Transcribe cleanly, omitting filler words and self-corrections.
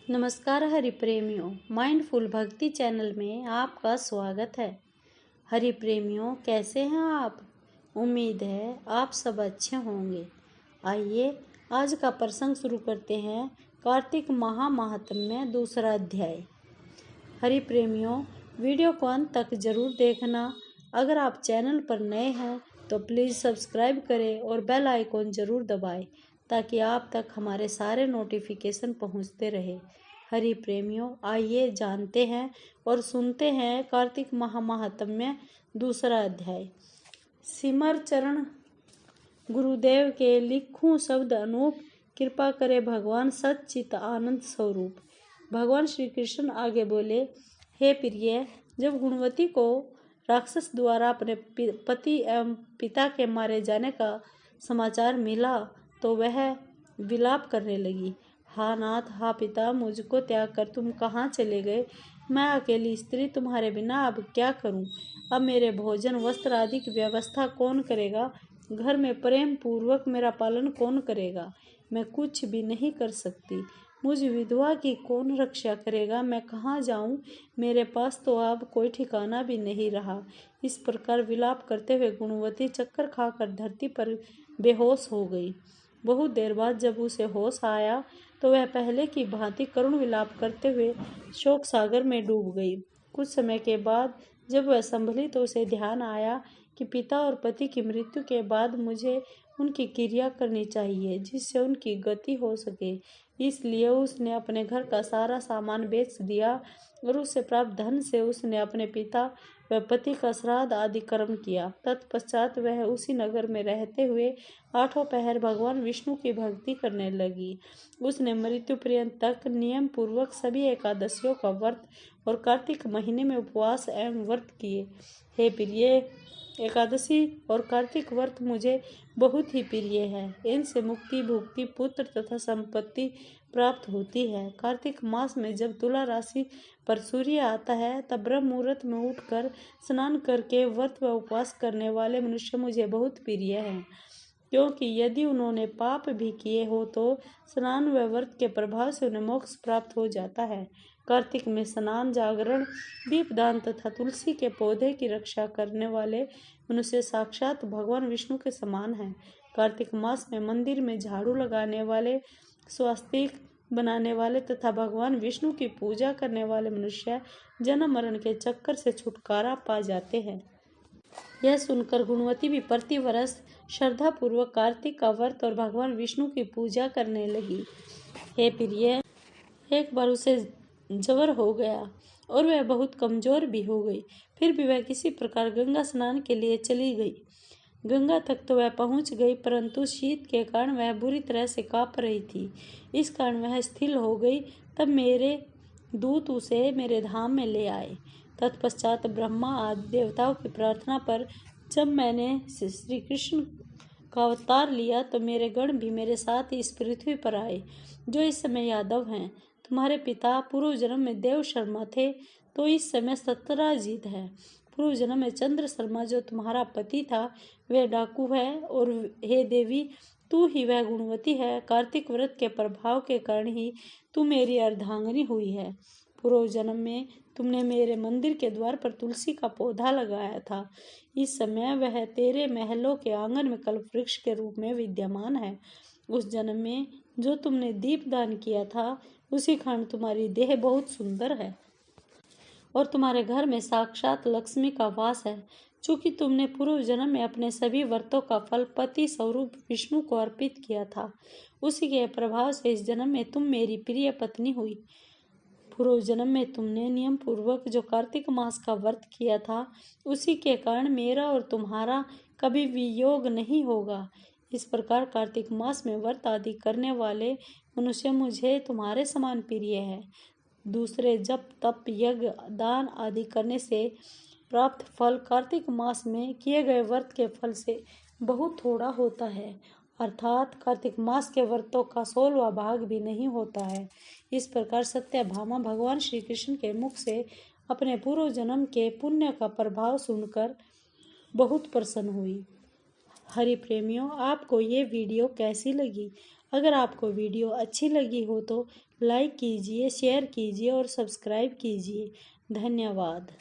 नमस्कार हरि प्रेमियों, माइंडफुल भक्ति चैनल में आपका स्वागत है। हरि प्रेमियों, कैसे हैं आप? उम्मीद है आप सब अच्छे होंगे। आइए आज का प्रसंग शुरू करते हैं। कार्तिक महात्म्य दूसरा अध्याय। हरि प्रेमियों, वीडियो को अंत तक जरूर देखना। अगर आप चैनल पर नए हैं तो प्लीज़ सब्सक्राइब करें और बेल आइकॉन जरूर दबाएं ताकि आप तक हमारे सारे नोटिफिकेशन पहुंचते रहे। हरि प्रेमियों, आइए जानते हैं और सुनते हैं कार्तिक महात्म्य दूसरा अध्याय। सिमर चरण गुरुदेव के लिखूं शब्द अनूप, कृपा करे भगवान सच्चित आनंद स्वरूप। भगवान श्री कृष्ण आगे बोले, हे प्रिय, जब गुणवती को राक्षस द्वारा अपने पति एवं पिता के मारे जाने का समाचार मिला तो वह विलाप करने लगी। हा नाथ, हा पिता, मुझको त्याग कर तुम कहाँ चले गए? मैं अकेली स्त्री तुम्हारे बिना अब क्या करूं? अब मेरे भोजन वस्त्र आदि की व्यवस्था कौन करेगा? घर में प्रेम पूर्वक मेरा पालन कौन करेगा? मैं कुछ भी नहीं कर सकती। मुझ विधवा की कौन रक्षा करेगा? मैं कहाँ जाऊं? मेरे पास तो अब कोई ठिकाना भी नहीं रहा। इस प्रकार विलाप करते हुए गुणवती चक्कर खाकर धरती पर बेहोश हो गई। बहुत देर बाद जब उसे होश आया तो वह पहले की भांति करुण विलाप करते हुए शोक सागर में डूब गई। कुछ समय के बाद जब वह संभली तो उसे ध्यान आया कि पिता और पति की मृत्यु के बाद मुझे उनकी क्रिया करनी चाहिए जिससे उनकी गति हो सके। इसलिए उसने अपने घर का सारा सामान बेच दिया और उससे प्राप्त धन से उसने अपने पिता व पति का श्राद्ध आदि कर्म किया। तत्पश्चात वह उसी नगर में रहते हुए 8 पहर भगवान विष्णु की भक्ति करने लगी। उसने मृत्यु पर्यंत तक नियम पूर्वक सभी एकादशियों का व्रत और कार्तिक महीने में उपवास एवं व्रत किए। हे प्रिय, एकादशी और कार्तिक व्रत मुझे बहुत ही प्रिय है। इनसे मुक्ति, भुक्ति, पुत्र तथा संपत्ति प्राप्त होती है। कार्तिक मास में जब तुला राशि पर सूर्य आता है तब ब्रह्म मुहूर्त में उठकर स्नान करके व्रत व उपवास करने वाले मनुष्य मुझे बहुत प्रिय हैं, क्योंकि यदि उन्होंने पाप भी किए हो तो स्नान व व्रत के प्रभाव से उन्हें मोक्ष प्राप्त हो जाता है। कार्तिक में स्नान, जागरण, दीपदान तथा तुलसी के पौधे की रक्षा करने वाले मनुष्य साक्षात भगवान विष्णु के समान हैं। कार्तिक मास में मंदिर में झाड़ू लगाने वाले, स्वास्तिक बनाने वाले तथा भगवान विष्णु की पूजा करने वाले मनुष्य जन्म मरण के चक्कर से छुटकारा पा जाते हैं। यह सुनकर गुणवती भी प्रति वर्ष श्रद्धा पूर्वक कार्तिक का व्रत और भगवान विष्णु की पूजा करने लगी। हे प्रिय, एक बार उसे जवर हो गया और वह बहुत कमजोर भी हो गई। फिर भी वह किसी प्रकार गंगा स्नान के लिए चली गई। गंगा तक तो वह पहुंच गई, परंतु शीत के कारण वह बुरी तरह से कांप रही थी। इस कारण वह स्थिर हो गई। तब मेरे दूत उसे मेरे धाम में ले आए। तत्पश्चात ब्रह्मा आदि देवताओं की प्रार्थना पर जब मैंने श्री कृष्ण का अवतार लिया तो मेरे गण भी मेरे साथ इस पृथ्वी पर आए, जो इस समय यादव हैं। तुम्हारे पिता पूर्व जन्म में देव शर्मा थे तो इस समय सत्यराजीत है। पूर्व जन्म में चंद्र शर्मा जो तुम्हारा पति था वह डाकू है, और हे देवी, तू ही वह गुणवती है। कार्तिक व्रत के प्रभाव के कारण ही तू मेरी अर्धांगिनी हुई है। पूर्व जन्म में तुमने मेरे मंदिर के द्वार पर तुलसी का पौधा लगाया था। इस समय वह तेरे महलों के आंगन में कल्पवृक्ष के रूप में विद्यमान है। उस जन्म में जो तुमने दीपदान किया था उसी कारण तुम्हारी देह बहुत सुंदर है और तुम्हारे घर में साक्षात लक्ष्मी का वास है। चूंकि तुमने पूर्व जन्म में अपने सभी व्रतों का फल पति स्वरूप विष्णु को अर्पित किया था, उसी के प्रभाव से इस जन्म में तुम मेरी प्रिय पत्नी हुई। पूर्व जन्म में तुमने नियम पूर्वक जो कार्तिक मास का व्रत किया था उसी के कारण मेरा और तुम्हारा कभी वियोग नहीं होगा। इस प्रकार कार्तिक मास में व्रत आदि करने वाले मनुष्य मुझे तुम्हारे समान प्रिय है। दूसरे जप, तप, यज्ञ, दान आदि करने से प्राप्त फल कार्तिक मास में किए गए व्रत के फल से बहुत थोड़ा होता है, अर्थात कार्तिक मास के व्रतों का 16वां भाग भी नहीं होता है। इस प्रकार सत्यभामा भगवान श्री कृष्ण के मुख से अपने पूर्व जन्म के पुण्य का प्रभाव सुनकर बहुत प्रसन्न हुई। हरि प्रेमियों, आपको ये वीडियो कैसी लगी? अगर आपको वीडियो अच्छी लगी हो तो लाइक कीजिए, शेयर कीजिए और सब्सक्राइब कीजिए। धन्यवाद।